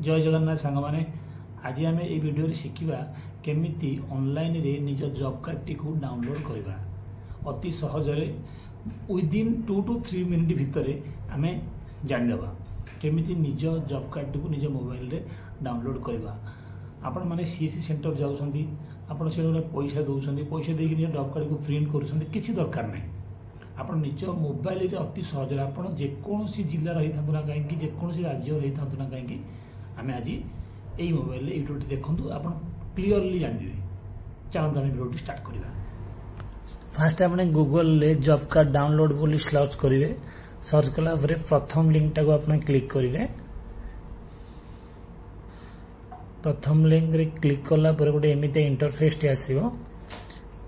जय जगन्नाथ सांग माने आज आम ये भिडियो शिखा केमी ऑनलाइन रे निज जॉब कार्ड टी डाउनलोड करवा अति सहजरे विदिन 2 to 3 मिनिट भितर आम जानीदेवा केमी निज जॉब कार्ड टी निज मोबाइल रे डाउनलोड करवा। आपण मैंने सीएससी सेंटर जाऊँगी आप पैसा दौरान पैसा देकर जॉब कार्ड को प्रिंट कर दरकार नहीं आप निज मोबाइल रे अति सहज आप जेकोसी जिला रही था ना कहीं जेकोसी राज्य रही था ना कहीं आम आज यही मोबाइल वीडियो देखूँ आप क्लीयरली जानवे। चलते आम वीडियो स्टार्ट करवा। फास्ट आपने गूगल ले जॉब कार्ड डाउनलोड बोली सर्च करेंगे। सर्च कला प्रथम लिंक टाक आप क्लिक करेंगे। प्रथम लिंक रे क्लिक कला गोटे एमती इंटरफेस आसो।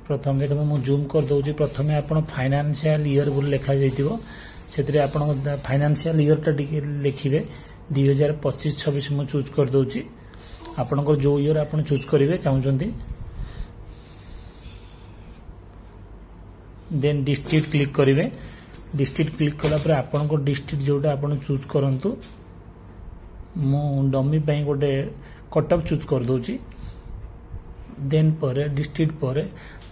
प्रथम देखो मुझे जूम कर दूसरी प्रथम आप फाइनेंशियल ईयर बोली लिखा से आप फाइनेंशियल ईयर टा लिखे 2025-26 मुझे चूज कर दूची। आपनकर जो ईयर आप चूज करेंगे चाहते देन डिस्ट्रिक्ट क्लिक करेंगे। डिस्ट्रिक्ट क्लिक कला आपनकर डिस्ट्रिक्ट जोटा आप चूज करूँ मु डमी गोटे कटक चूज कर दूची। देन पर डिस्ट्रिक्ट पर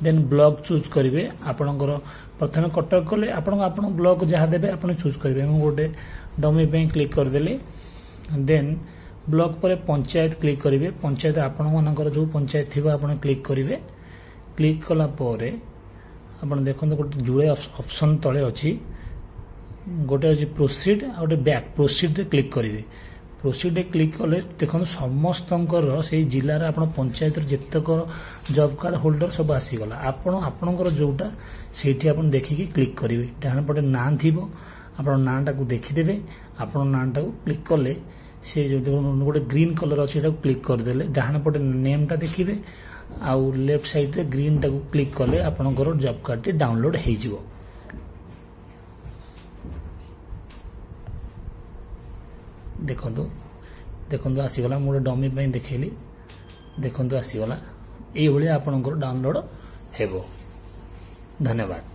देन ब्लॉक चूज करेंगे। आपनकर प्रथम कटक कले आप ब्लॉक जहाँ देवे आप चूज करेंगे। मुझे गोटे डमी क्लिक करदेली। देन ब्लॉक पर पंचायत क्लिक करेंगे। पंचायत आपण मानकर जो पंचायत थी आप क्लिक करेंगे। क्लिक कला पर आप देखो गोटे जुड़े ऑप्शन तले अच्छी गोटे अच्छी प्रोसीड आ गोटे बैक प्रोसीड रे क्लिक करेंगे। प्रोसीड रे क्लिक कले देखो समस्त से जिलार आप पंचायत जितक जॉब कार्ड होल्डर सब आसीगला। आपणकर जोटा से देखिकी क्लिक करेंगे। डाण पटे ना थी आप ना टाक देखीदे। आप ना टाक क्लिक कले से जो गोटे ग्रीन कलर अच्छे क्लिक करदे। डाण पटे नेम टा देखिए आउ लेफ्ट साइड रे ग्रीन टाक क्लिक कले आपणकर जॉब कार्ड टी डाउनलोड हो जिवो। देखो आसीगला मोटे डमी देखली देखो आसीगला ये आपणकर डाउनलोड हेबो। धन्यवाद।